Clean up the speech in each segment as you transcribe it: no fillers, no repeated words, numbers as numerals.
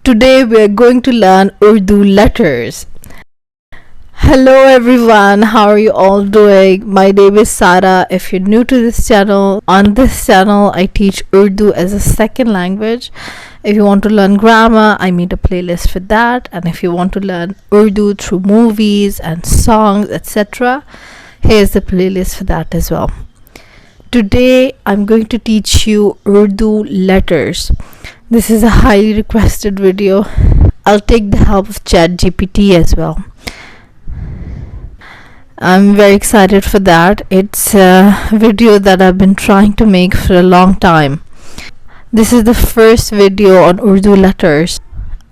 Today we are going to learn Urdu letters. Hello everyone, how are you all doing? My name is Sara. If you're new to this channel, on this channel I teach Urdu as a second language. If you want to learn grammar, I made a playlist for that. And if you want to learn Urdu through movies and songs, etc., here's the playlist for that as well. Today I'm going to teach you Urdu letters. This is a highly requested video. I'll take the help of ChatGPT as well. I'm very excited for that. It's a video that I've been trying to make for a long time. This is the first video on Urdu letters.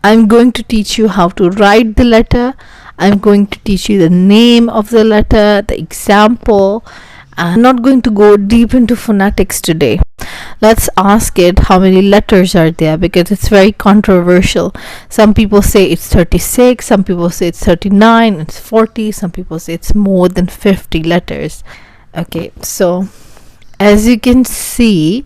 I'm going to teach you how to write the letter. I'm going to teach you the name of the letter, the example. I'm not going to go deep into phonetics today. Let's ask it how many letters are there, because it's very controversial. Some people say it's 36, some people say it's 39, it's 40, some people say it's more than 50 letters. Okay, so as you can see,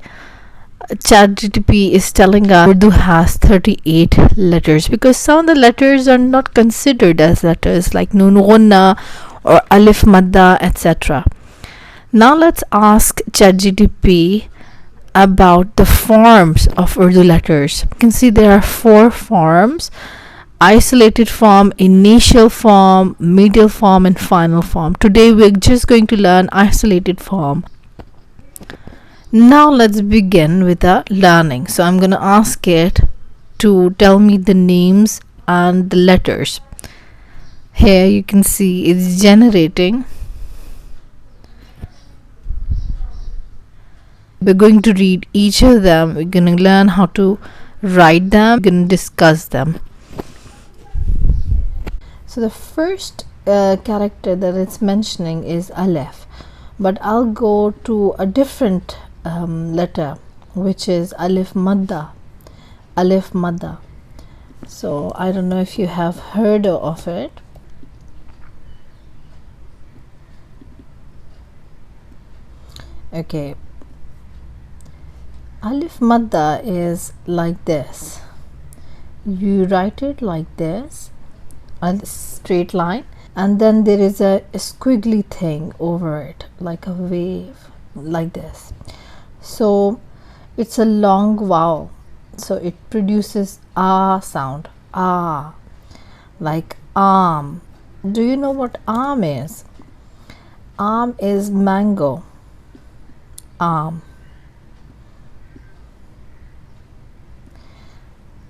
ChatGPT is telling us Urdu has 38 letters, because some of the letters are not considered as letters, like Nun Gunna or Alif Manda, etc. Now let's ask ChatGPT about the forms of Urdu letters. You can see there are 4 forms: isolated form, initial form, medial form, and final form. Today we're just going to learn isolated form. Now let's begin with the learning. So I'm going to ask it to tell me the names and the letters. Here you can see it's generating. We're going to read each of them. We're going to learn how to write them. We're going to discuss them. So the first character that it's mentioning is Alif, but I'll go to a different letter, which is Alif Manda. Alif Manda. So I don't know if you have heard of it. Okay. Alif Manda is like this. You write it like this, a straight line, and then there is a squiggly thing over it, like a wave, like this. So it's a long vowel, so it produces ah sound, ah, like arm. Do you know what arm is? Arm is mango. Arm.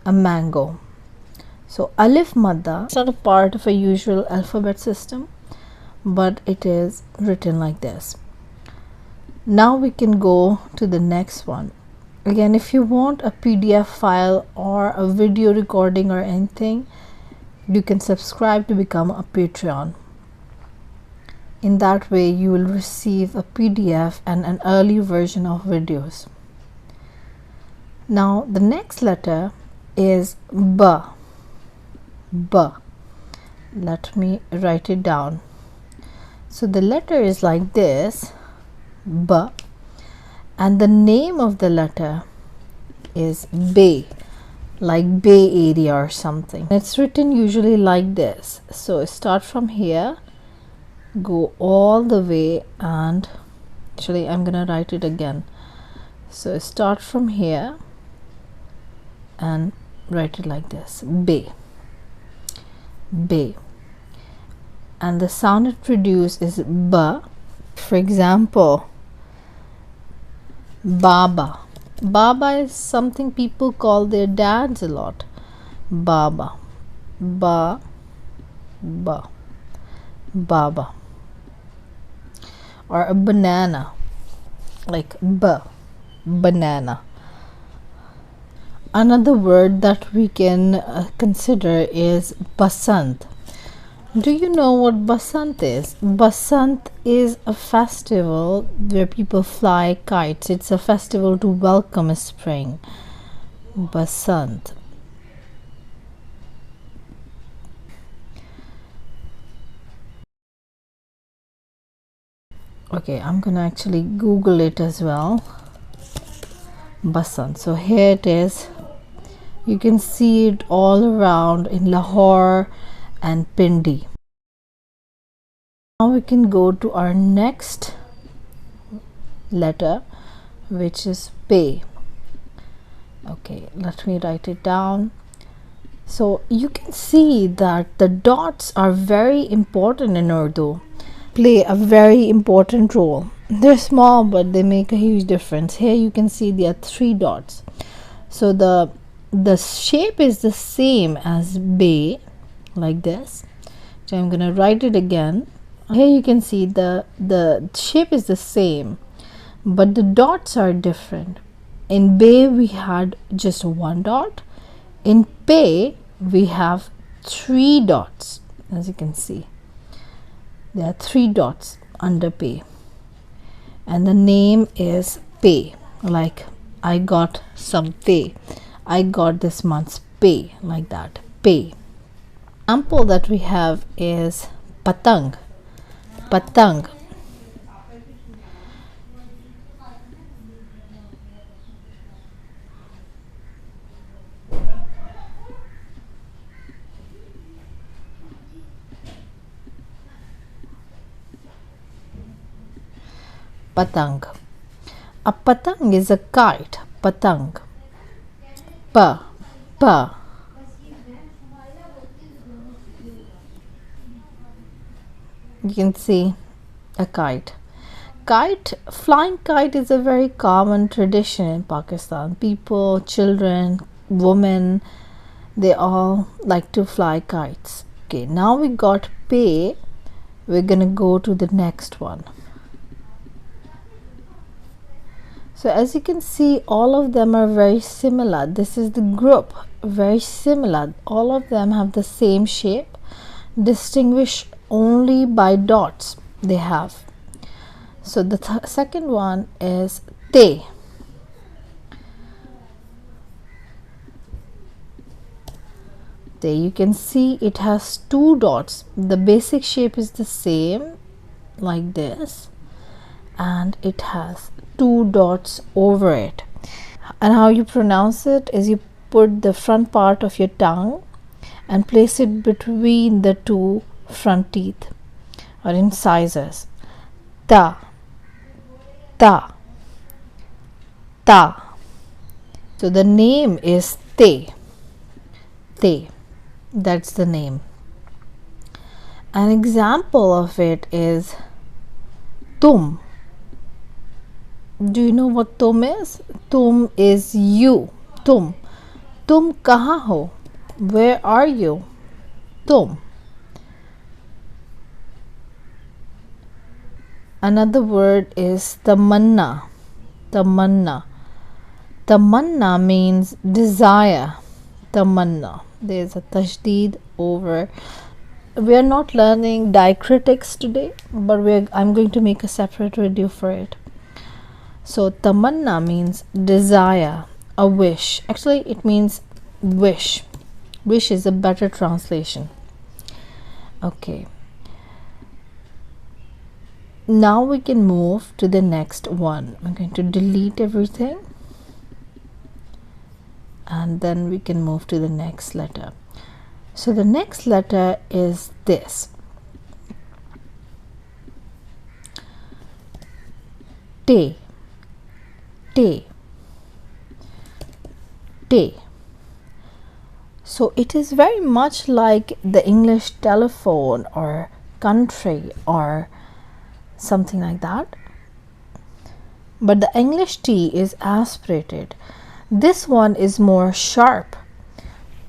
A mango. So Alif Manda is not a part of a usual alphabet system, but it is written like this. Now we can go to the next one. Again, if you want a PDF file or a video recording or anything, you can subscribe to become a Patreon. In that way you will receive a PDF and an early version of videos. Now the next letter is B. B. Let me write it down. So the letter is like this, B, and the name of the letter is Bay, like Bay Area or something. It's written usually like this. So start from here, go all the way, and actually I'm gonna write it again. So start from here and write it like this, Bay. Bay. And the sound it produces is B. For example, Baba. Baba is something people call their dads a lot. Baba. Ba. Ba. Baba. Or a banana, like B. Banana. Another word that we can consider is Basant. Do you know what Basant is? Basant is a festival where people fly kites. It's a festival to welcome spring. Basant. Okay, I'm gonna actually Google it as well. Basant. So here it is. You can see it all around in Lahore and Pindi. Now we can go to our next letter, which is Pe. Okay, let me write it down. So you can see that the dots are very important in Urdu, play a very important role. They're small, but they make a huge difference. Here you can see there are 3 dots. So the shape is the same as Be, like this. So I'm going to write it again. Here you can see the shape is the same, but the dots are different. In Be we had just 1 dot. In Pe we have 3 dots. As you can see, there are 3 dots under Pe, and the name is Pe, like I got some pay. I got this month's pay, like that. Pay. Example that we have is patang. Patang. Patang. A patang is a kite. Patang. Pa. Pa. You can see a kite. Flying kite is a very common tradition in Pakistan. People, children, women, they all like to fly kites. Okay, now we got pay. We're gonna go to the next one. So as you can see, all of them are very similar. This is the group, very similar. All of them have the same shape, distinguished only by dots they have. So the second one is te. Te, you can see it has 2 dots. The basic shape is the same, like this, and it has 2 dots over it. And how you pronounce it is you put the front part of your tongue and place it between the 2 front teeth or incisors. Ta, ta, ta. So the name is te. Te. That's the name. An example of it is tum. Do you know what tum is? Tum is you. Tum. Tum kahan ho? Where are you? Tum. Another word is tamanna. Tamanna. Tamanna means desire. Tamanna. There is a tashdid over. We are not learning diacritics today, but I'm going to make a separate video for it. So tamanna means desire, a wish. Actually, it means wish. Wish is a better translation. Okay. Now we can move to the next one. I'm going to delete everything, and then we can move to the next letter. So the next letter is this. Te. Te. Te. So it is very much like the English telephone or country or something like that, but the English T is aspirated. This one is more sharp.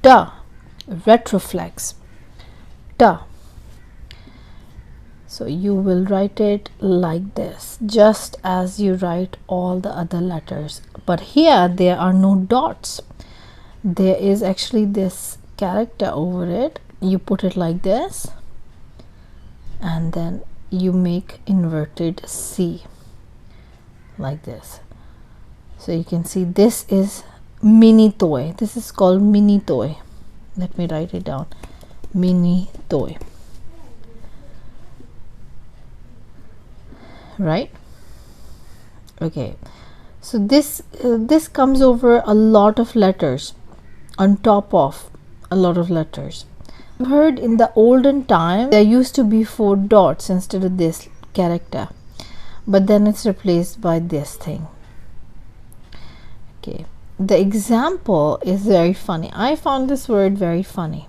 Ta, retroflex. Ta. So you will write it like this, just as you write all the other letters, but here there are no dots. There is actually this character over it. You put it like this, and then you make inverted C, like this. So you can see this is mini toy. This is called mini toy. Let me write it down. Mini toy. Right? Okay. So this comes over a lot of letters. on top of a lot of letters. I've heard in the olden time there used to be 4 dots instead of this character, but then it's replaced by this thing. Okay, the example is very funny. I found this word very funny.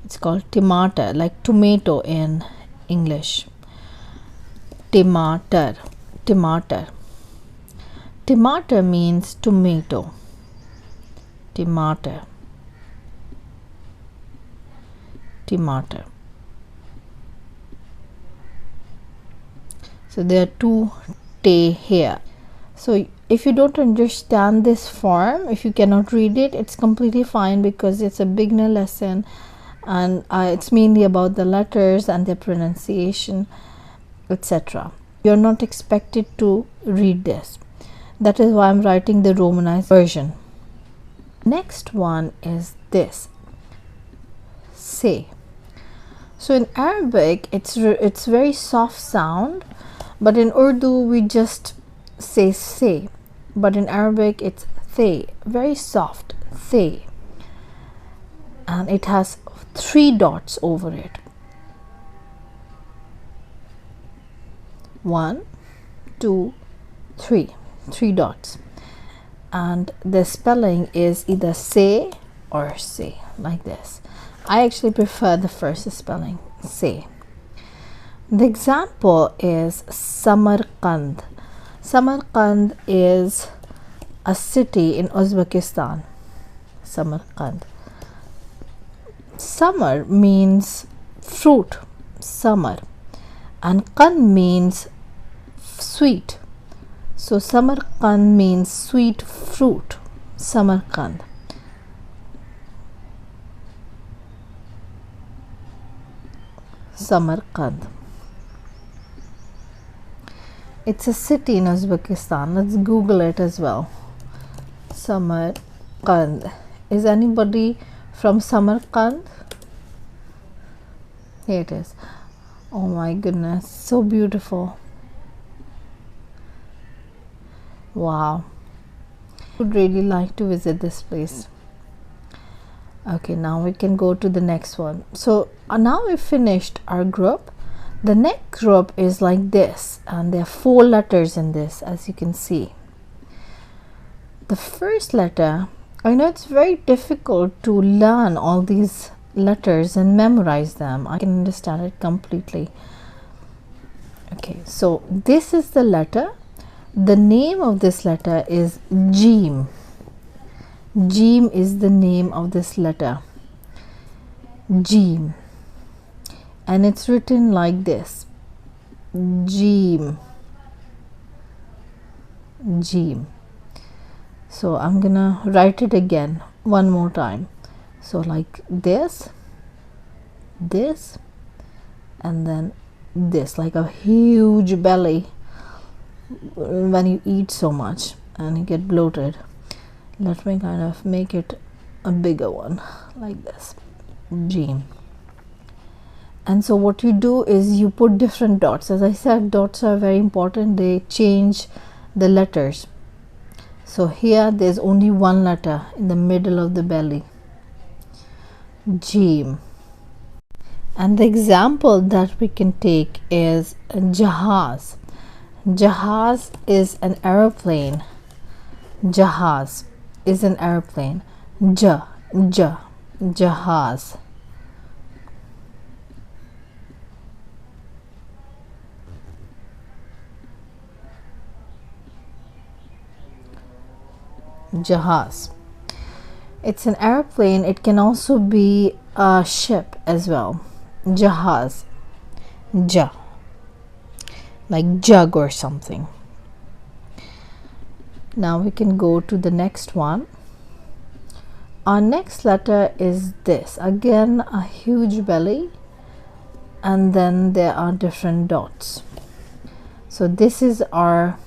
It's called tomato, like tomato in English. Tomato. Tomato. Tomato means tomato. Tomato. Tomato. So there are 2 T here. So if you don't understand this form, if you cannot read it, it's completely fine, because it's a beginner lesson and it's mainly about the letters and their pronunciation, etc. You're not expected to read this. That is why I'm writing the Romanized version. Next one is this, say. So in Arabic it's very soft sound, but in Urdu we just say, but in Arabic it's thay, very soft, thay, and it has 3 dots over it. 1, 2, 3, 3 dots, and the spelling is either say or say, like this. I actually prefer the first spelling, say. The example is Samarkand. Samarkand is a city in Uzbekistan. Samarkand. Samar means fruit, summer, and Kand means sweet. So Samarkand means sweet fruit, Samarkand. Samarkand. It's a city in Uzbekistan. Let's Google it as well. Samarkand. Is anybody from Samarkand? Here it is. Oh my goodness, so beautiful. Wow. I would really like to visit this place. Okay, now we can go to the next one. So now we've finished our group. The next group is like this, and there are 4 letters in this, as you can see. The first letter, I know it's very difficult to learn all these letters and memorize them. I can understand it completely. Okay, so this is the letter. The name of this letter is Jeem. Jeem is the name of this letter. Jeem. And it's written like this. Jeem. Jeem. So I'm gonna write it again one more time. So like this, this, and then this, like a huge belly when you eat so much and you get bloated. Let me kind of make it a bigger one, like this. Jeem. And so what you do is you put different dots. As I said, dots are very important. They change the letters. So here there's only 1 letter in the middle of the belly. Jeem. And the example that we can take is Jahaz. Jahaz is an aeroplane. Jahaz is an aeroplane. Jahaz. Jahaz. It's an airplane. It can also be a ship as well. Jahaz. Ja. Like jug or something. Now we can go to the next one. Our next letter is this. Again, a huge belly, and then there are different dots. So this is our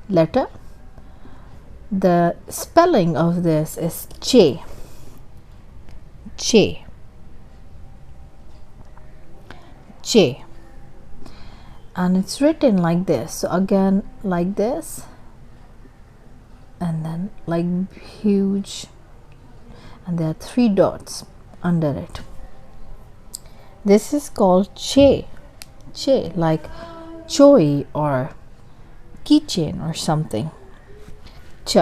letter. The spelling of this is Che. Che. Che. And it's written like this. So again, like this, and then like huge and there are 3 dots under it. This is called Shea, like choi or keychain or something. Ch.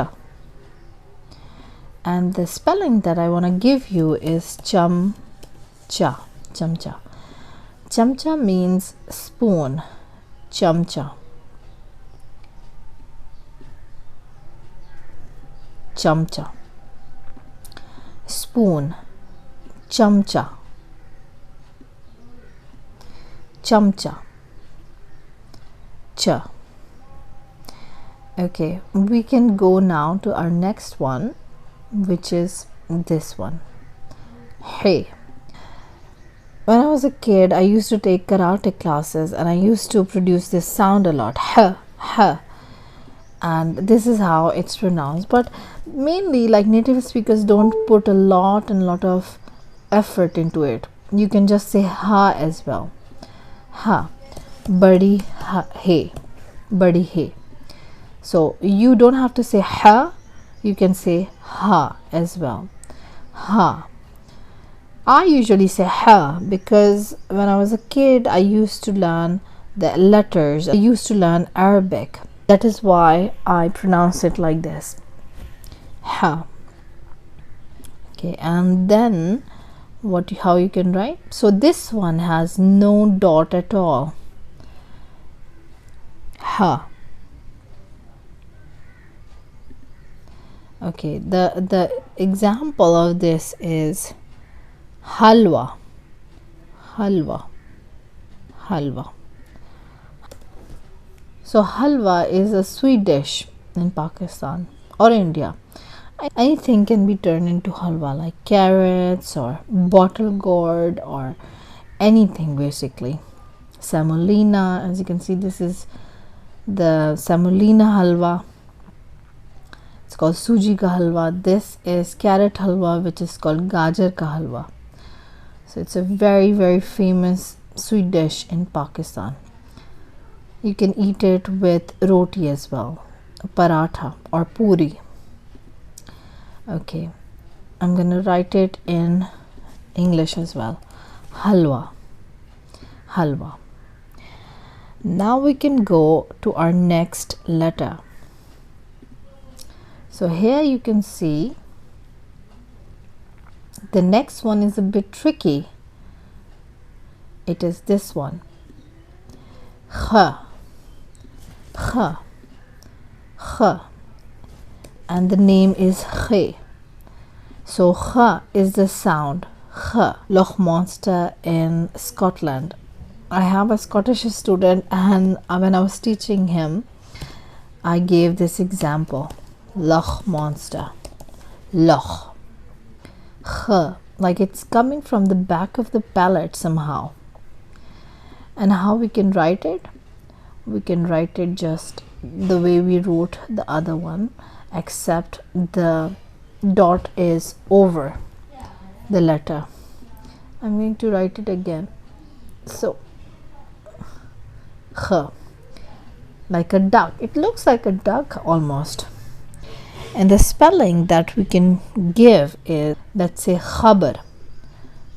And the spelling that I want to give you is chamcha. Chamcha means spoon. Chamcha. Chamcha. Spoon. Chamcha. Chamcha. Cha. Okay, we can go now to our next one, which is this one. Hey. When I was a kid, I used to take karate classes and I used to produce this sound a lot. H. And this is how it's pronounced. But mainly, like, native speakers don't put a lot of effort into it. You can just say ha as well. Ha. Badi hey. Badi hey. So you don't have to say ha, you can say ha as well. Ha. I usually say ha because when I was a kid I used to learn the letters. I used to learn Arabic. That is why I pronounce it like this. Ha. Okay, and then how you can write? So this one has no dot at all. Ha. Okay, the example of this is halwa. So halwa is a sweet dish in Pakistan or India. Anything can be turned into halwa, like carrots or bottle gourd or anything basically. Semolina, as you can see, this is the semolina halwa. It's called suji ka halwa. This is carrot halwa, which is called gajar ka halwa. So it's a very famous sweet dish in Pakistan. You can eat it with roti as well, paratha or puri. Okay, I'm gonna write it in English as well. Halwa. Now we can go to our next letter. So here you can see the next one is a bit tricky. It is this one. Kh. And the name is Khe. So Kh is the sound. Kh. Loch Monster in Scotland. I have a Scottish student, and when I was teaching him, I gave this example. Loch Monster. Loch. Kh. Like it's coming from the back of the palate somehow. And how we can write it? We can write it just the way we wrote the other one, except the dot is over the letter. I'm going to write it again. So Kh, like a duck. It looks like a duck almost. And the spelling that we can give is, let's say, khabar.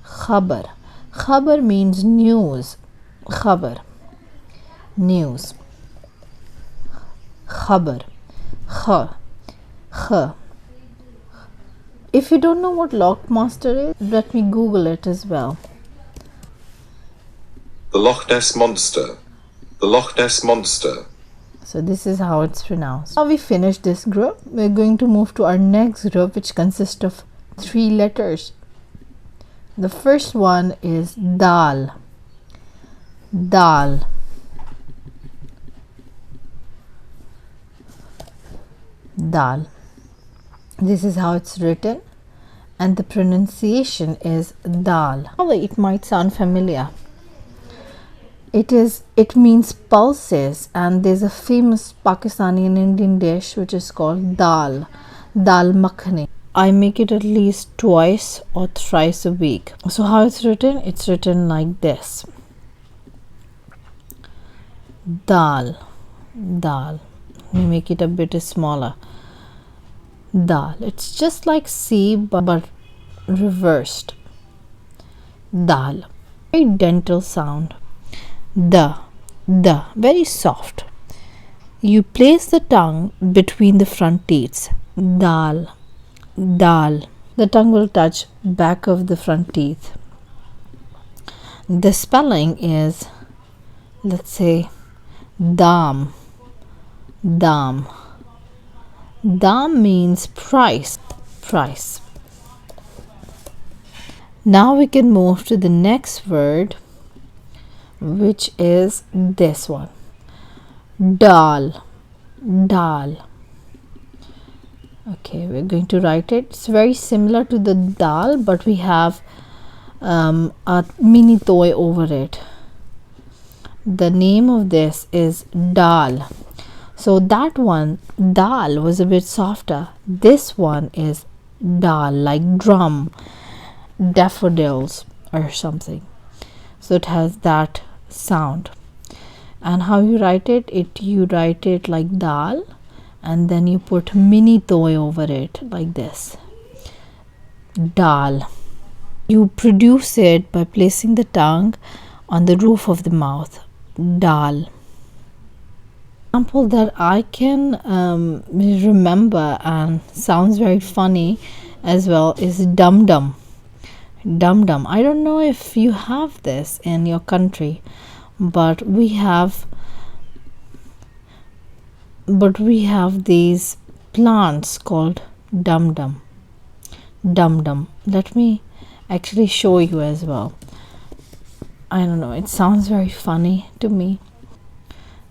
Khabar means news. Khabar, news. Khabar. Kh. If you don't know what Loch Monster is, let me Google it as well. The Loch Ness Monster. The Loch Ness Monster. So this is how it's pronounced. Now we finished this group. We're going to move to our next group, which consists of 3 letters. The first one is Dal. Dal. Dal. This is how it's written, and the pronunciation is Dal. It might sound familiar. It means pulses, and there's a famous Pakistani and Indian dish which is called dal makhani. I make it at least twice or thrice a week. So how it's written? It's written like this. Dal. Let me make it a bit smaller. Dal. It's just like C, but reversed. Dal, very dental sound. The, very soft. You place the tongue between the front teeth. Dal, dal. The tongue will touch back of the front teeth. The spelling is, let's say, dam, dam. Dam means price, price. Now we can move to the next word, which is this one. Dal, dal. Okay, we're going to write it. It's very similar to the dal, but we have a mini toy over it. The name of this is dal. So that one, dal, was a bit softer. This one is dal, like drum, daffodils or something. So it has that sound. And how you write it? You write it like dal, and then you put mini toy over it like this. Dal. You produce it by placing the tongue on the roof of the mouth. Dal. Example that I can remember and sounds very funny as well is dum dum. Dum dum. I don't know if you have this in your country, but we have these plants called dum dum. Dum dum. Let me actually show you as well. I don't know, it sounds very funny to me.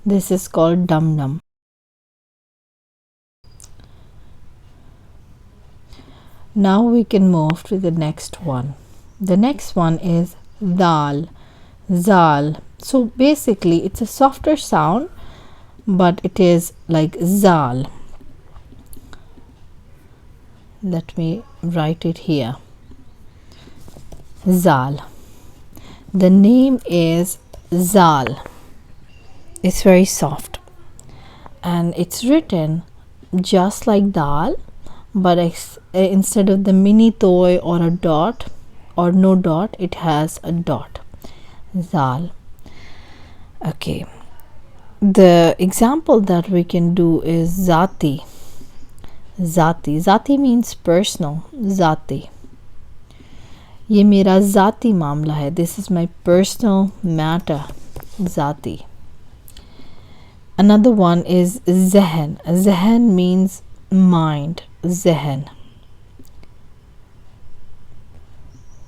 This is called dum dum. Now we can move to the next one. The next one is dal, zal. So basically it's a softer sound, but it is like zal. Let me write it here. Zal. The name is Zal. It's very soft, and it's written just like dal, but instead of the mini toy or a dot or no dot, it has a dot. Zal. Okay, the example that we can do is zati. Zati. Zati means personal. Zati. ये मेरा ज़ाती मामला है. This is my personal matter. Zati. Another one is zehen. Zehen means mind. Zehen.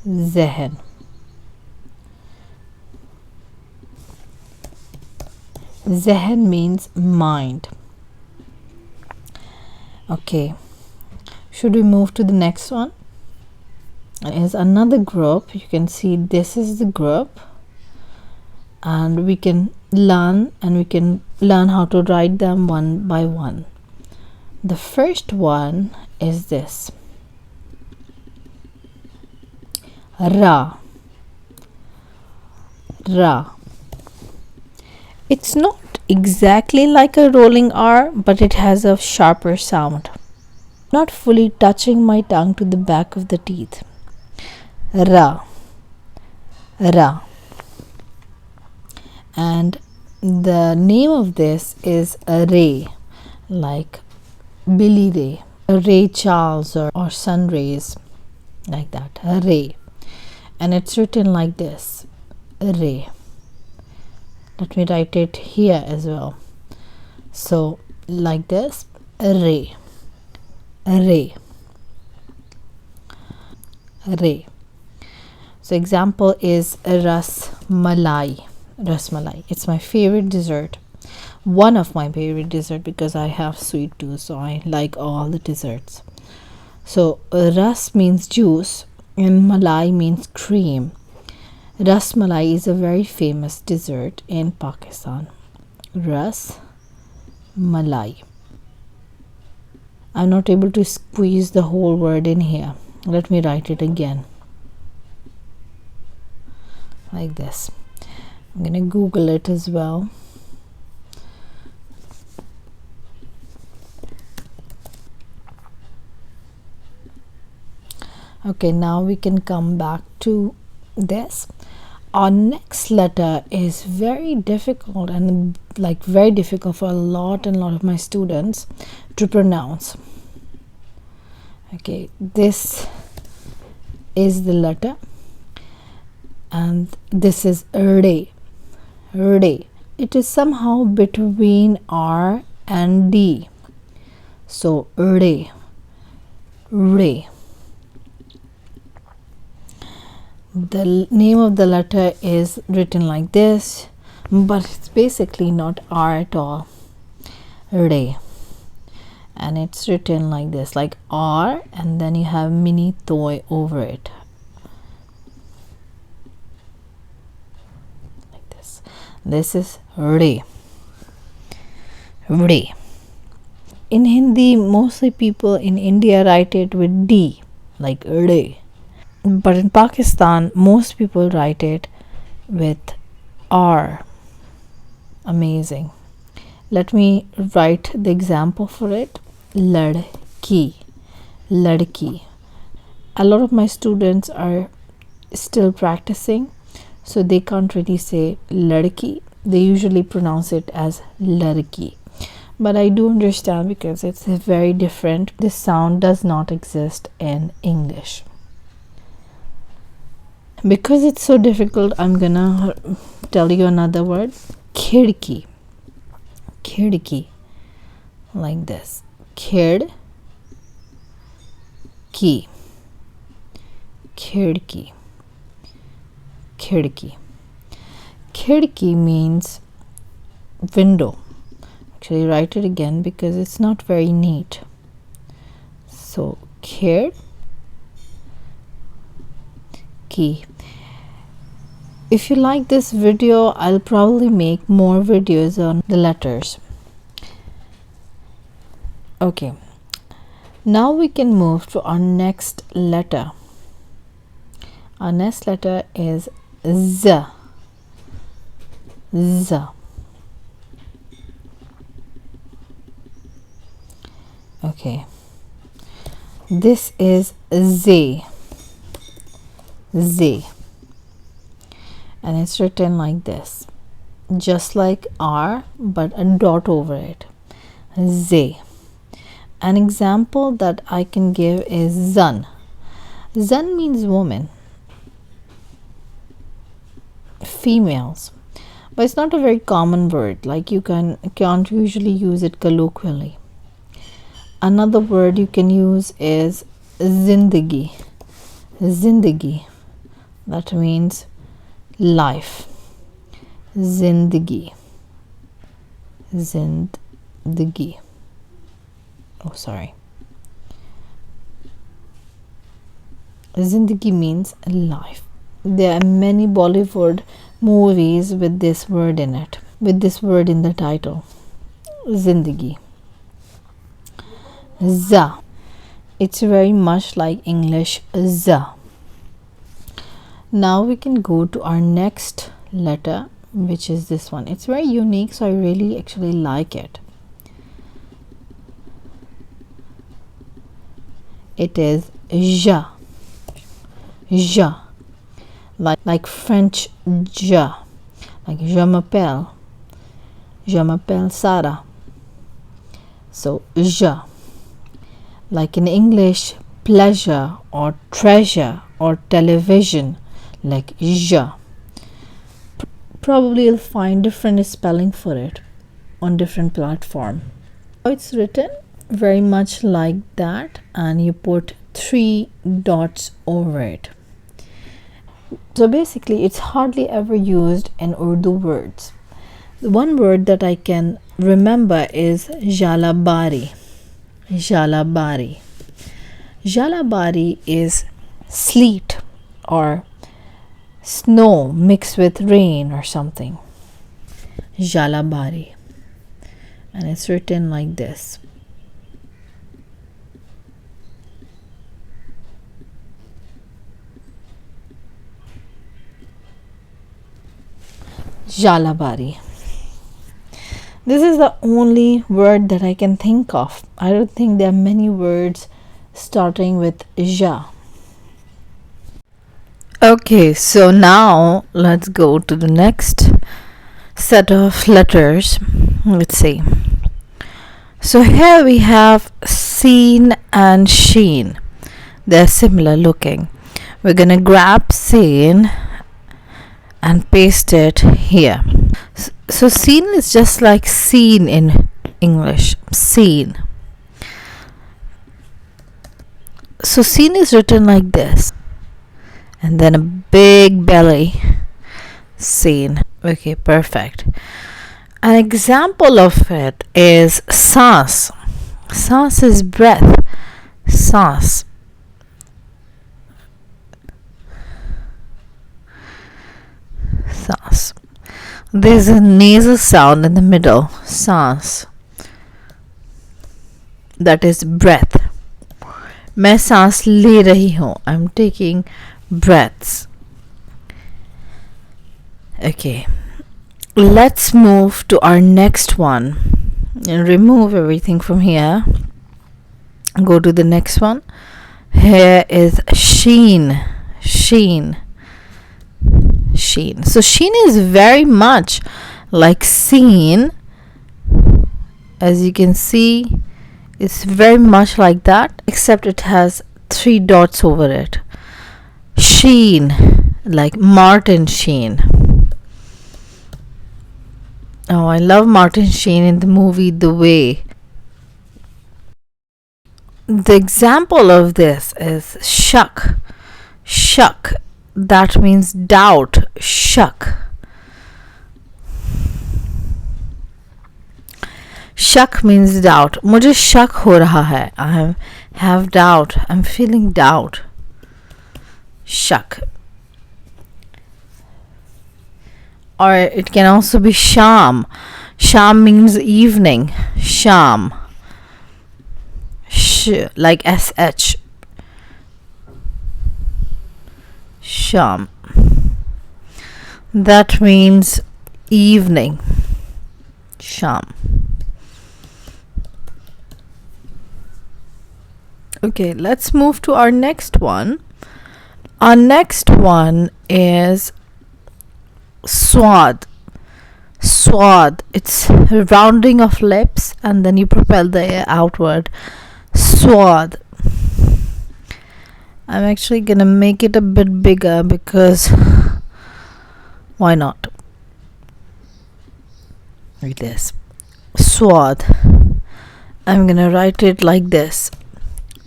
Zehen. Zehen means mind. Okay, should we move to the next one? Is another group. You can see this is the group, and we can learn how to write them one by one. The first one is this. Ra. Ra. It's not exactly like a rolling R, but it has a sharper sound. Not fully touching my tongue to the back of the teeth. Ra. Ra. And the name of this is a Ray, like Billy Ray, a Ray Charles or sun rays, like that. A Ray. And it's written like this. A Ray. Let me write it here as well. So like this. A Ray. A Ray. A Ray. So example is ras malai. Ras malai. It's my favorite dessert. One of my favorite dessert, because I have sweet tooth, so I like all the desserts. So ras means juice and malai means cream. Ras malai is a very famous dessert in Pakistan. Ras malai. I'm not able to squeeze the whole word in here. Let me write it again. Like this. I'm going to Google it as well. Okay, now we can come back to this. Our next letter is very difficult, and like very difficult for a lot of my students to pronounce. Okay, this is the letter, and this is re. Re. It is somehow between R and D. So re. Re. The name of the letter is written like this, but it's basically not R at all. Re. And it's written like this, like R, and then you have mini toy over it, like this. This is re. Re. In Hindi, mostly people in India write it with D, like re. But in Pakistan, most people write it with R. Amazing. Let me write the example for it. Ladki. Ladki. A lot of my students are still practicing, so they can't really say ladki. They usually pronounce it as ladki. But I do understand because it's very different. This sound does not exist in English. Because it's so difficult, I'm gonna tell you another word. Khidki. Khidki. Like this. Khidki. Khidki. Khidki. Khidki means window. Actually, write it again because it's not very neat. So, khidki. If you like this video, I'll probably make more videos on the letters. Okay, now we can move to our next letter. Our next letter is Z. Z. Okay, this is Z. Z. And it's written like this, just like R, but a dot over it. Z. An example that I can give is Zan. Zan means woman, females, but it's not a very common word. Like you can't usually use it colloquially. Another word you can use is zindagi. Zindagi. That means life. Zindagi. Zindagi. Oh, sorry. Zindagi means life. There are many Bollywood movies with this word in it, with this word in the title. Zindagi. Za. It's very much like English za. Now we can go to our next letter, which is this one. It's very unique, so I really actually like it. It is ja. Ja. Like French ja. Like je m'appelle. Je m'appelle Sara. So ja. Like in English, pleasure or treasure or television, like ja. Probably you'll find different spelling for it on different platform. It's written very much like that, and you put 3 dots over it. So basically it's hardly ever used in Urdu words. The one word that I can remember is jalabari. Jalabari. Jalabari is sleet or snow mixed with rain or something. Jalabari. And it's written like this. Jalabari. This is the only word that I can think of. I don't think there are many words starting with ja. Okay, so now let's go to the next set of letters. Let's see. So here we have Seen and Sheen. They're similar looking. We're gonna grab Seen and paste it here. So Seen is just like seen in English. Seen. So Seen is written like this, and then a big belly. Seen. Okay, perfect. An example of it is saas. Saas is breath. Saas. Saas. There's a nasal sound in the middle. Saas. That is breath. मैं सांस ले रही हूँ. I'm taking breaths. Okay. Let's move to our next one and remove everything from here. Go to the next one. Here is Sheen. Sheen. Sheen. So Sheen is very much like seen. As you can see, it's very much like that, except it has 3 dots over it. Sheen, like Martin Sheen. Oh, I love Martin Sheen in the movie The Way. The example of this is shuck. Shuck. That means doubt. Shuck. Shuck means doubt. मुझे शक हो रहा है. I have doubt. I'm feeling doubt. Shuck. Or it can also be sham. Sham means evening. Sham. Like sh. Sham. That means evening. Sham. Okay, let's move to our next one. Our next one is Swad. Swad. It's rounding of lips and then you propel the air outward. Swad. I'm actually gonna make it a bit bigger because why not? Like this. Swad. I'm gonna write it like this.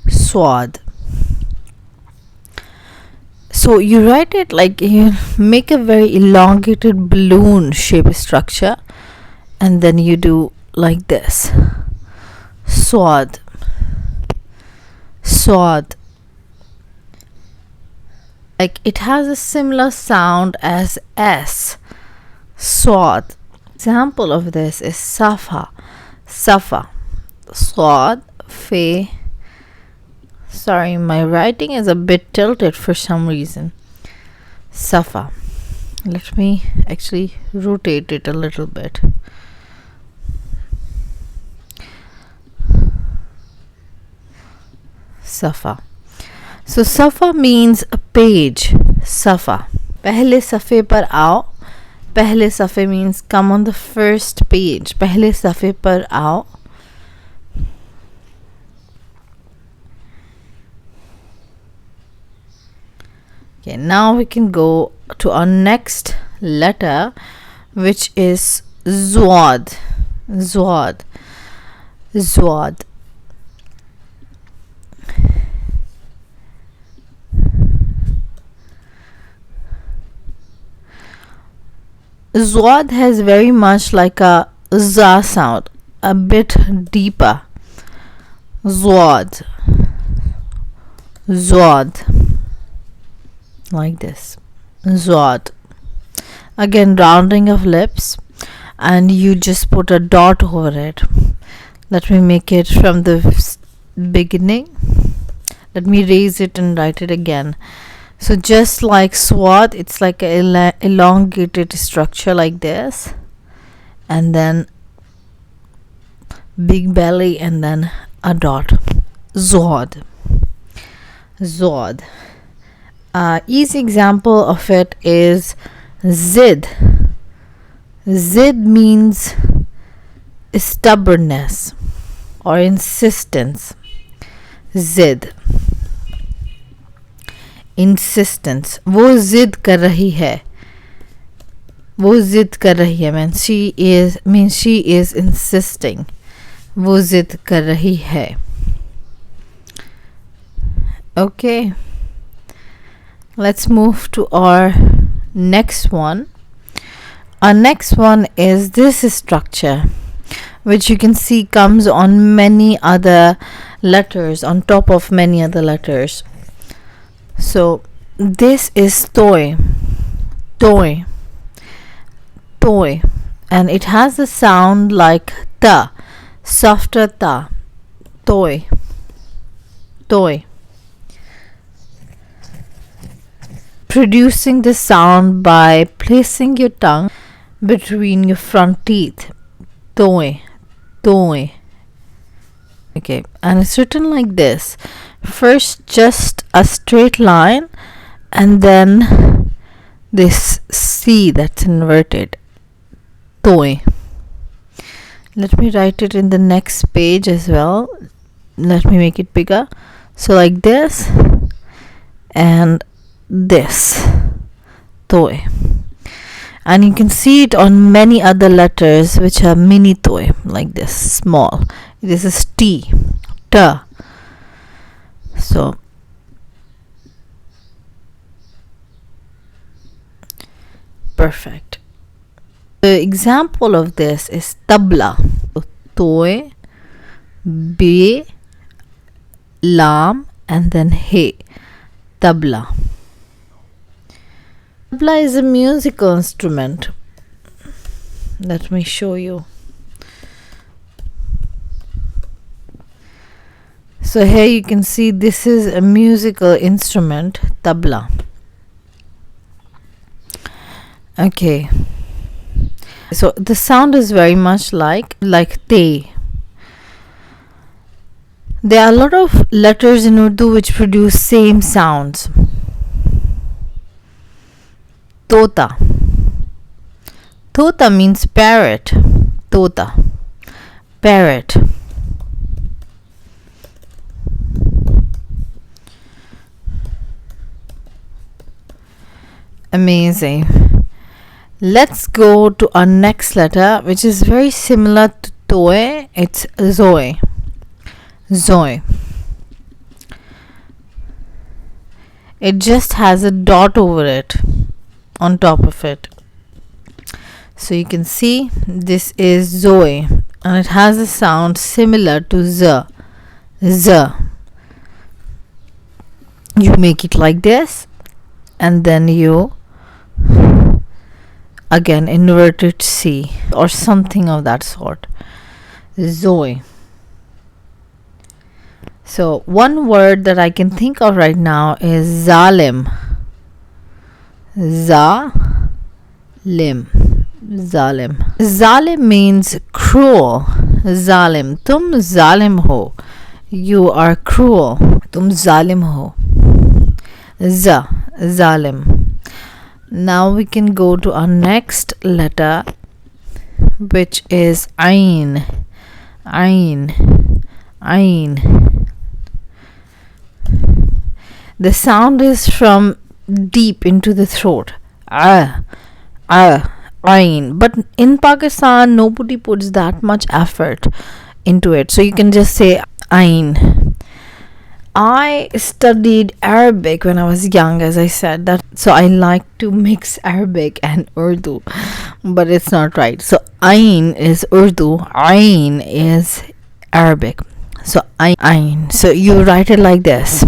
Swad. So you write it like you make a very elongated balloon shape structure and then you do like this. Swad. Swad. Like it has a similar sound as S. Swad. Example of this is Safa. Safa. Swad. Fe. Sorry, my writing is a bit tilted for some reason. Safa. Let me actually rotate it a little bit. Safa. So Safa means a page. Safa. पहले सफ़े पर आओ. पहले सफ़े means come on the first page. पहले सफ़े पर आओ. Okay, now we can go to our next letter, which is Zwad. Zwad. Zwad. Zwad has very much like a za sound, a bit deeper. Zwad. Zwad. Like this. Zwad. Again, rounding of lips, and you just put a dot over it. Let me make it from the beginning. Let me raise it and write it again. So just like Swad, it's like an elongated structure like this, and then big belly and then a dot. Zwad. Zwad. Easy example of it is zid. Zid means stubbornness or insistence. Zid, insistence. वो जिद कर रही है. वो जिद कर रही है means she is insisting. वो जिद कर रही है. Okay, let's move to our next one. Our next one is this structure, which you can see comes on many other letters, on top of many other letters. So this is toy, toy, toy, and it has a sound like ta, softer ta, toy, toy. Producing the sound by placing your tongue between your front teeth. Toy, toy. Okay, and it's written like this. First just a straight line and then this C that's inverted. Toy. Let me write it in the next page as well. Let me make it bigger. So like this and this. Toy. And you can see it on many other letters which are mini toy, like this, small. This is T, ta. So perfect. The example of this is tabla. Toy, be, lam, and then hey. Tabla. Tabla is a musical instrument. Let me show you. So here you can see this is a musical instrument, tabla. Okay. So the sound is very much like te. There are a lot of letters in Urdu which produce same sounds. Tota. Tota means parrot. Tota. Parrot. Amazing. Let's go to our next letter, which is very similar to toe. It's Zoe. Zoe. It just has a dot over it on top of it. So you can see this is Zoe and it has a sound similar to Z. Z. You make it like this and then you again inverted C or something of that sort. Zoe. So one word that I can think of right now is zalim. Zalim. Zalim. Zalim means cruel. Zalim. Tum zalim ho. You are cruel. Tum zalim ho. Zalim. Now we can go to our next letter, which is Ein. Ein. Ein. The sound is from deep into the throat. Ein. But in Pakistan, nobody puts that much effort into it. So you can just say Ein. I studied Arabic when I was young, as I said that, so I like to mix Arabic and Urdu, but it's not right. So Ein is Urdu, Ein is Arabic. So Ein. So you write it like this,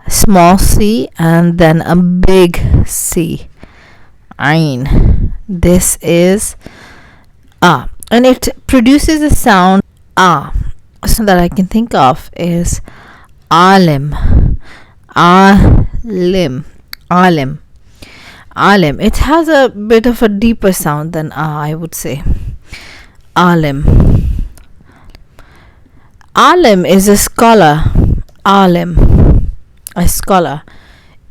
small c and then a big C. Ein. This is ah, and it produces a sound ah. So that I can think of is alim. Alim. It has a bit of a deeper sound than I would say. Alim. Alim is a scholar. Alim. a scholar.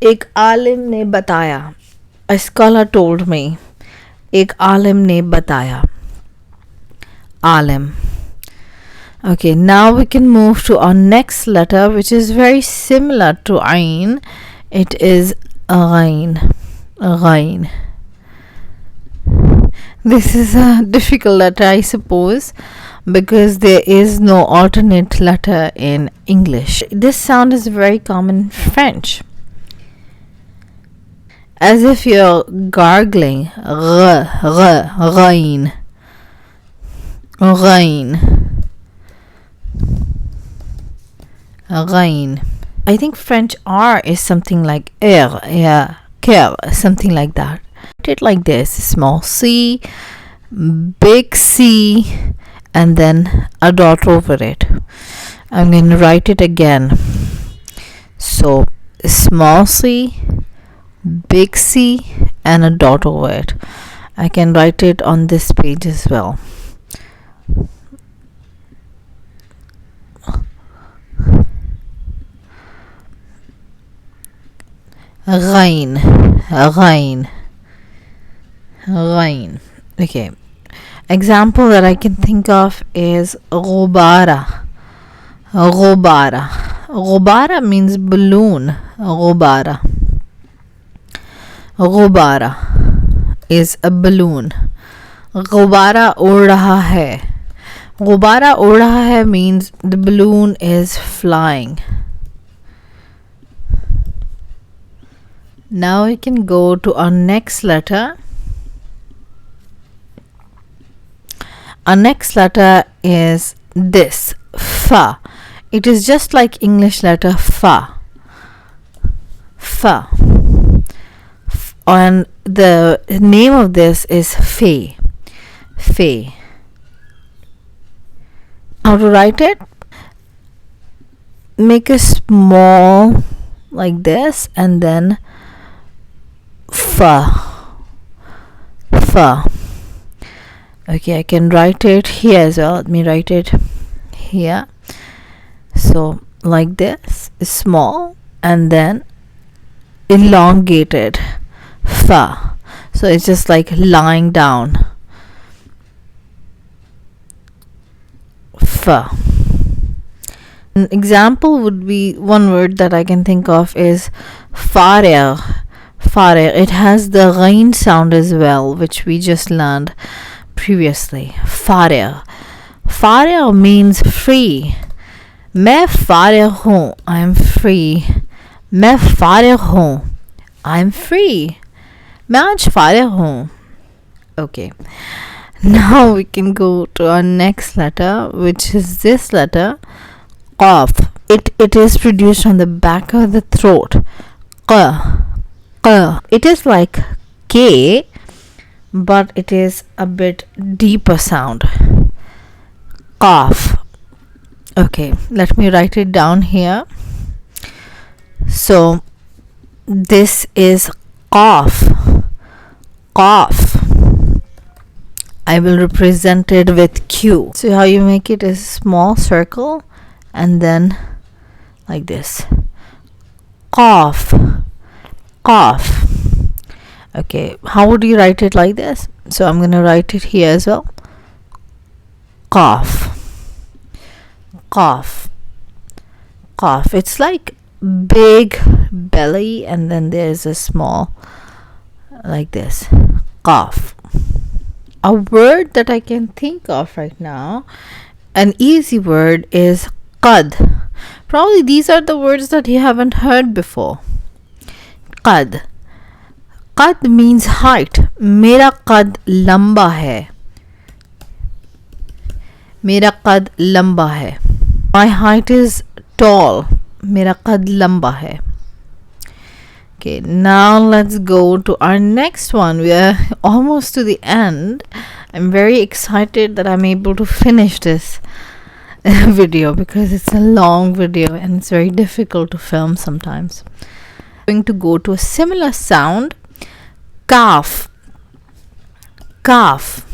एक आलिम ने बताया. A scholar told me. एक आलिम ने बताया. Alim. Okay, now we can move to our next letter, which is very similar to Ein. It is Ghain. Ghain. This is a difficult letter, I suppose, because there is no alternate letter in English. This sound is very common in French, as if you're gargling. Ghain. Ghain. Ghain. I think French R is something like R, yeah, ker, something like that. It like this: small c, big C, and then a dot over it. I'm going to write it again. So small c, big C, and a dot over it. I can write it on this page as well. Ghain. Ghain. Ghain. Okay. Example that I can think of is Ghubara. Ghubara. Ghubara means balloon. Ghubara. Ghubara is a balloon. Ghubara उड़ रहा है. Ghubara उड़ रहा है means the balloon is flying. Now we can go to our next letter. Our next letter is this, fa. It is just like English letter fa. Fa. And the name of this is fe. Fe. How to write it? Make a small like this and then fa. Fa. Okay, I can write it here as well. Let me write it here. So like this, small and then elongated. Fa. So it's just like lying down. Fa. An example would be, one word that I can think of is farer. Farer. It has the ghain sound as well, which we just learned previously. Farer. Farer means free. मैं फारिग हूँ. I am free. मैं फारिग हूँ. I am free. मैं आज फारिग हूँ. Okay. Now we can go to our next letter, which is this letter, Kaf. It is produced on the back of the throat. Q. Q. It is like K, but it is a bit deeper sound. Kaf. Okay, let me write it down here. So this is Kaf. Kaf. I will represent it with Q. So how you make it is small circle and then like this. Kaf. Kaf. Okay, how would you write it like this? So I'm going to write it here as well. Kaf. Kaf. Kaf. It's like big belly and then there's a small like this. Kaf. A word that I can think of right now, an easy word, is qad. Probably these are the words that you haven't heard before. Qad. Qad means height. Mera qad lamba hai. Mera qad lamba hai. My height is tall. Mera qad lamba hai. Okay, now let's go to our next one. We are almost to the end. I'm very excited that I'm able to finish this video because it's a long video and it's very difficult to film sometimes. I'm going to go to a similar sound. Kaf. Kaf.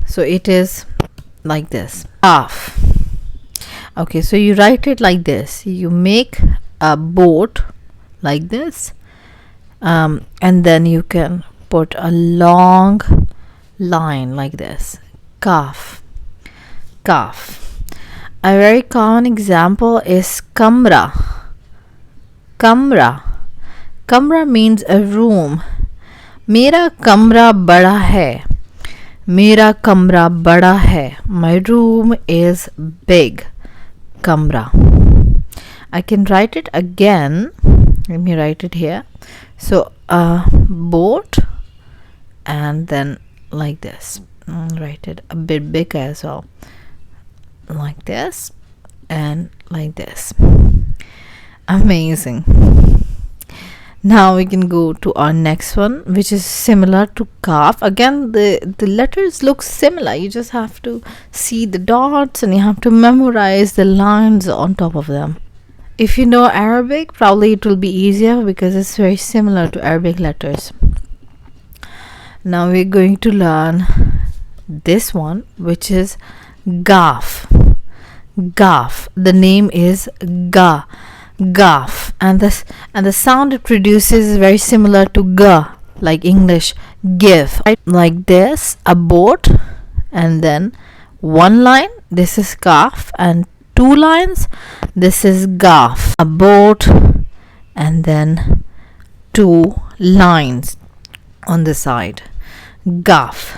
So it is like this. Kaf. Okay, so you write it like this. You make a boat like this, and then you can put a long line like this. Kaf. Kaf. A very common example is kamra. Kamra. Kamra means a room. Mera kamra bada hai. Mera kamra bada hai. My room is big. Kamra. I can write it again. Let me write it here. So a boat, and then like this. Write it a bit bigger as well. Like this and like this. Amazing. Now we can go to our next one, which is similar to Kaf. Again, the letters look similar. You just have to see the dots and you have to memorize the lines on top of them. If you know Arabic, probably it will be easier because it's very similar to Arabic letters. Now we're going to learn this one, which is Gaff. Gaff. The name is Ga. Gaff, and the sound it produces is very similar to Ga, like English give. Like this, a boat, and then one line. This is Kaf, and two lines. This is Gaff. A boat, and then two lines on the side. Gaff.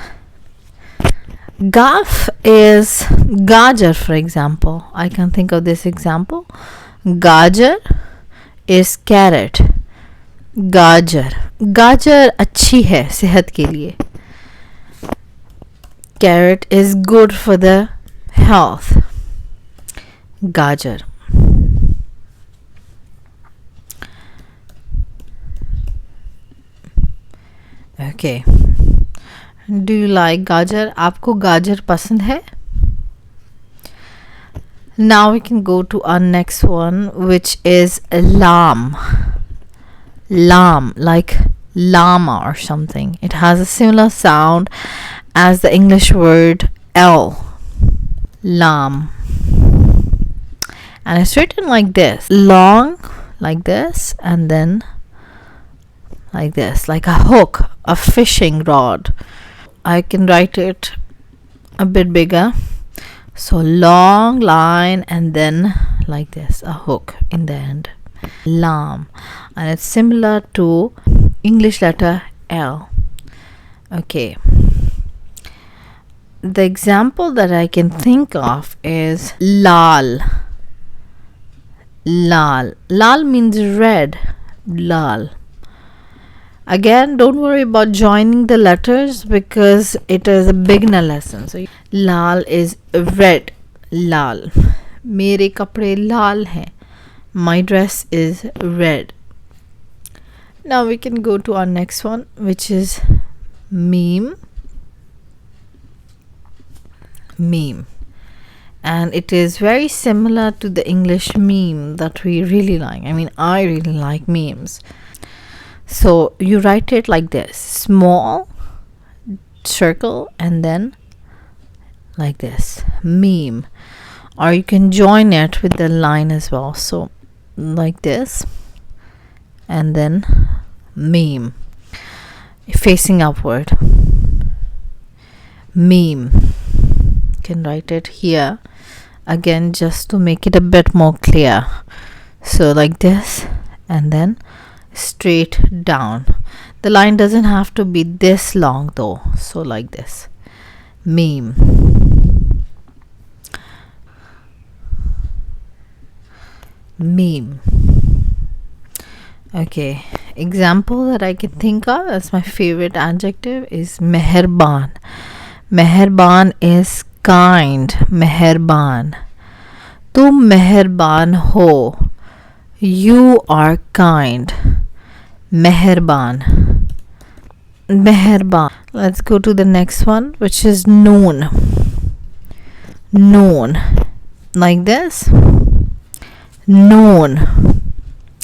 Gaff is Gajar, for example. I can think of this example. Gajar is carrot. Gajar. Gajar अच्छी है सेहत के लिए. Carrot is good for the health. Gajar. Okay. Do you like gajar? आपको गाजर पसंद है? Now we can go to our next one, which is lam. Lam, like llama or something. It has a similar sound as the English word L. Lam. And it's written like this. Long, like this, and then like this, like a hook, a fishing rod. I can write it a bit bigger. So long line and then like this, a hook in the end. Lam. And it's similar to English letter L. Okay. The example that I can think of is lal. Lal. Lal means red. Lal. Again, don't worry about joining the letters because it is a beginner lesson. So lal is red. Lal. मेरे कपड़े लाल हैं. My dress is red. Now we can go to our next one, which is Meem. Meem. And it is very similar to the English meme that we really like. I mean, I really like memes. So you write it like this, small circle and then like this, meme. Or you can join it with the line as well. So like this and then meme, facing upward. Meme. You can write it here again just to make it a bit more clear. So like this and then straight down. The line doesn't have to be this long though. So like this. Meme. Meme. Okay. Example that I can think of as my favorite adjective is meherban. Meherban is kind. Meherban. तुम मेहरबान हो. You are kind. Meherban. Meherban. Let's go to the next one, which is noon. Noon. Like this. Noon.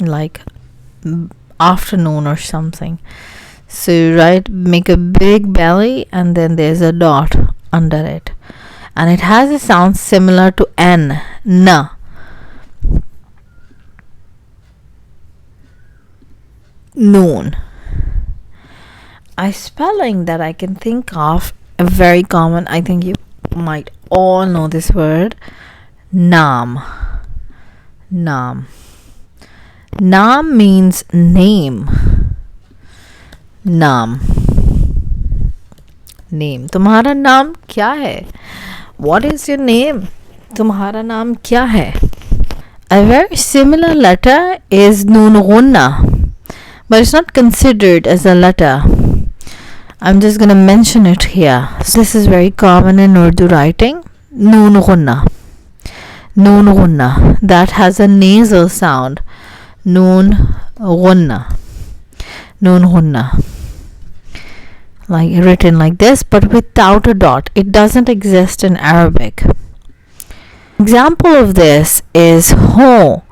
Like afternoon or something. So you write, make a big belly and then there's a dot under it. and it has a sound similar to N. N. Noon. A spelling that I can think of, a very common, I think you might all know this word, Naam. Naam. Naam means name. Naam. Name. तुम्हारा नाम क्या है? What is your name? तुम्हारा नाम क्या है? A very similar letter is Noon Gunna, but it's not considered as a letter. I'm just going to mention it here. So this is very common in Urdu writing. Noon Gunna. Noon Gunna. That has a nasal sound. Noon Gunna. Noon Gunna. Like written like this, but without a dot. It doesn't exist in Arabic. Example of this is ho.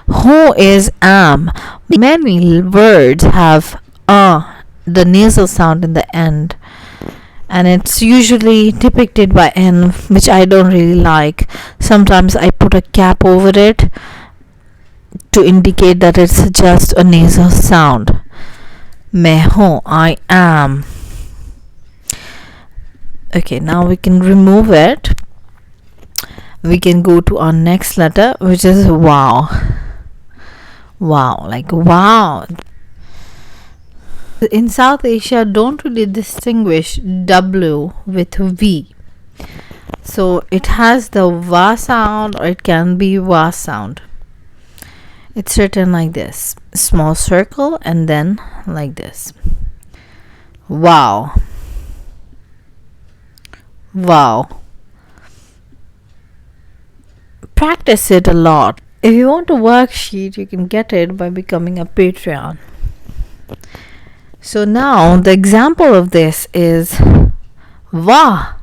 Ho is am. Many words have the nasal sound in the end, and it's usually depicted by N, which I don't really like. Sometimes I put a cap over it to indicate that it's just a nasal sound. Main hoon, I am. Okay, now we can remove it. We can go to our next letter, which is wow. Wow, like wow. In South Asia, don't really distinguish W with V. So it has the wa sound, or it can be wa sound. It's written like this, small circle, and then like this. Wow. Wow. Practice it a lot. If you want a worksheet, you can get it by becoming a Patreon. So now the example of this is Wah.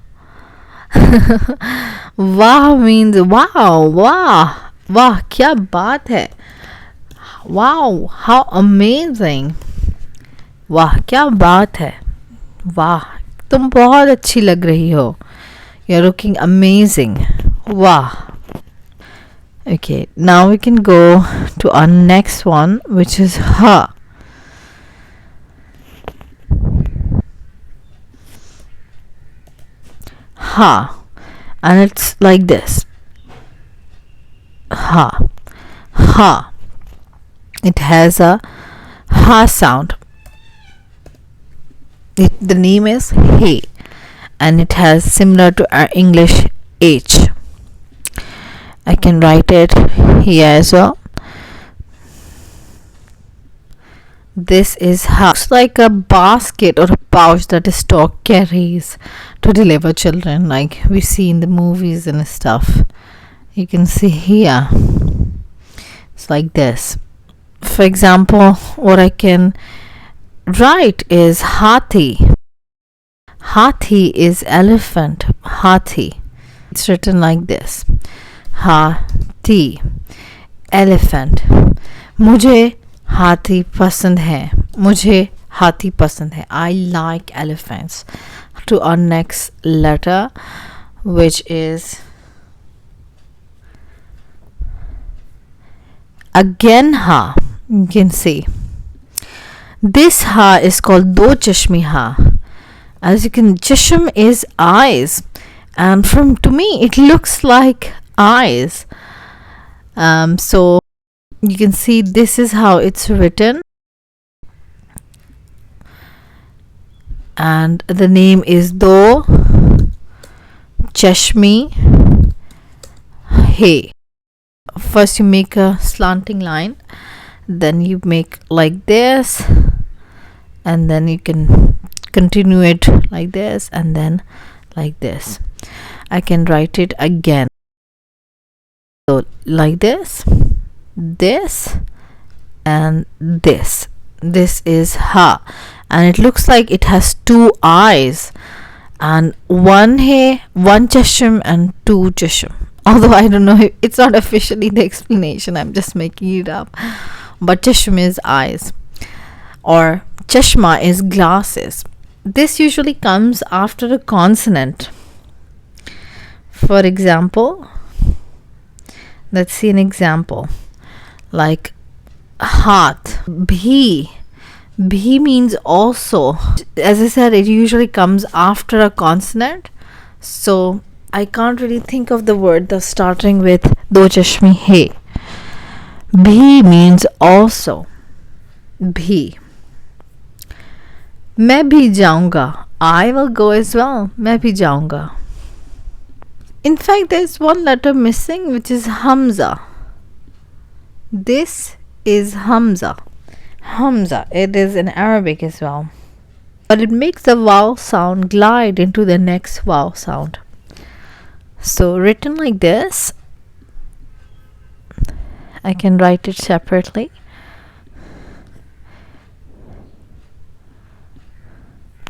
Wah means wow, wah, wah, kya baat hai. Wow, how amazing. Wah, kya baat hai. Wah, तुम बहुत अच्छी लग रही हो. You're looking amazing. Wow. Okay, now we can go to our next one, which is ha. Ha. And it's like this. Ha. Ha. It has a ha sound. The name is Hey, and it has similar to our English H. I can write it here as well. This is how. Looks like a basket or a pouch that a stork carries to deliver children, like we see in the movies and stuff. You can see here. It's like this. For example, what I can write is Hathi. Hathi is elephant. Hathi. It's written like this. Hathi. Elephant. मुझे हाथी पसंद है. मुझे हाथी पसंद है. I like elephants. To our next letter, which is again ha. You can see this ha is called do chashme ha. As you can, chashm is eyes, and to me it looks like eyes. So you can see this is how it's written, and the name is do chashme hey. First you make a slanting line, then you make like this, and then you can continue it like this, and then like this. I can write it again. So like this, and this. This is ha, and it looks like it has two eyes, and one hai, one chasham and two chasham. Although I don't know, it's not officially the explanation, I'm just making it up. But chasham is eyes, or chashma is glasses. This usually comes after a consonant. For example, let's see an example like haath. Bhi. Bhi means also. As I said, it usually comes after a consonant, so I can't really think of the word that's starting with do chashme hey. Bhi means also. Bhi. मैं भी जाऊंगा. I will go as well. मैं भी जाऊंगा. In fact, there's one letter missing, which is Hamza. This is Hamza. Hamza. It is in Arabic as well. But it makes the vowel sound glide into the next vowel sound. So written like this, I can write it separately.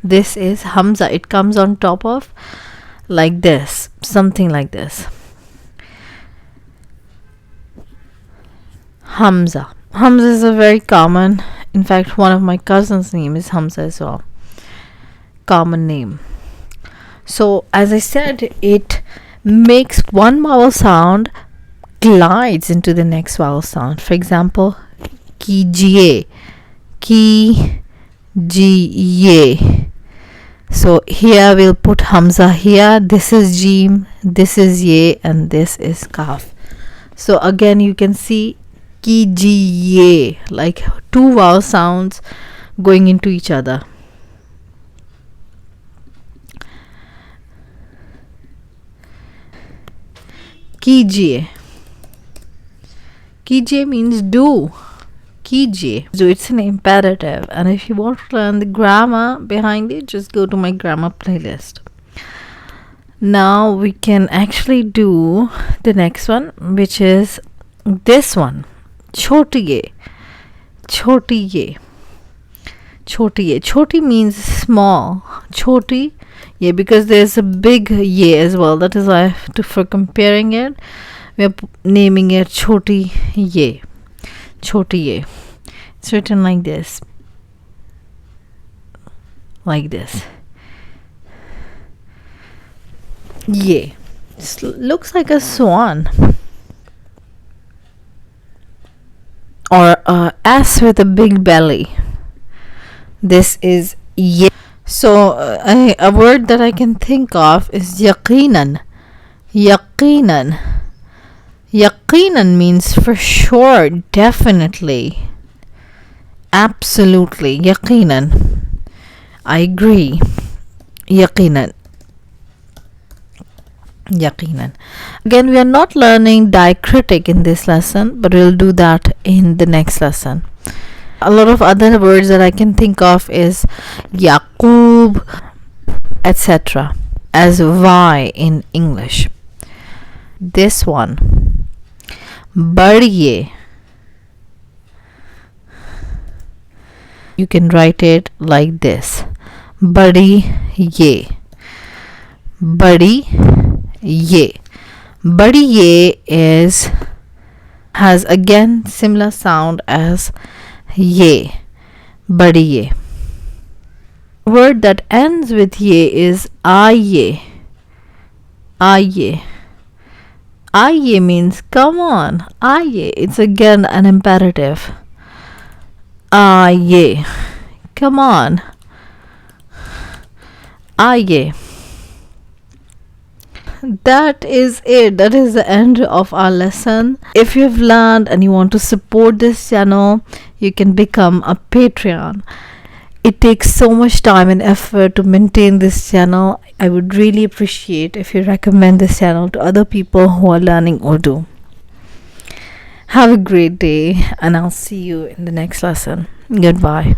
This is Hamza. It comes on top of like this, something like this. Hamza. Hamza is a very common, in fact one of my cousins' name is Hamza as well. Common name. So as I said, it makes one vowel sound glides into the next vowel sound. For example, kijiye. Kijiye. So here we'll put Hamza here. This is Jeem, this is Ye, and this is Kaf. So again you can see kijiye, like two vowel sounds going into each other. Kijiye. Kijiye means do. Kijiye. So it's an imperative, and if you want to learn the grammar behind it, just go to my grammar playlist. Now we can actually do the next one, which is this one. Chotiye. Chotiye. Chotiye. Choti means small. Choti. Yeah, because there's a big ye as well. That is why for comparing it, we are naming it Choti Ye. Choti Ye. It's written like this. Like this. Ye. This looks like a swan. Or a ass with a big belly. This is Ye. So a word that I can think of is yaqinan. Yaqinan. Yaqinan means for sure, definitely, absolutely. Yaqinan. I agree. Yaqinan. Yaqinan. Again, we are not learning diacritic in this lesson, but we'll do that in the next lesson. A lot of other words that I can think of is Yaqub, etc. as Y in English. This one, Badiye. You can write it like this. Badi ye. Badi ye. Badi ye has again similar sound as ye. Badi ye. Word that ends with ye is aye. Aye. Aye means come on. Aye. It's again an imperative. Aye. Come on. Aye. That is it. That is the end of our lesson. If you've learned and you want to support this channel, you can become a Patreon. It takes so much time and effort to maintain this channel. I would really appreciate if you recommend this channel to other people who are learning Urdu. Have a great day, and I'll see you in the next lesson. Goodbye.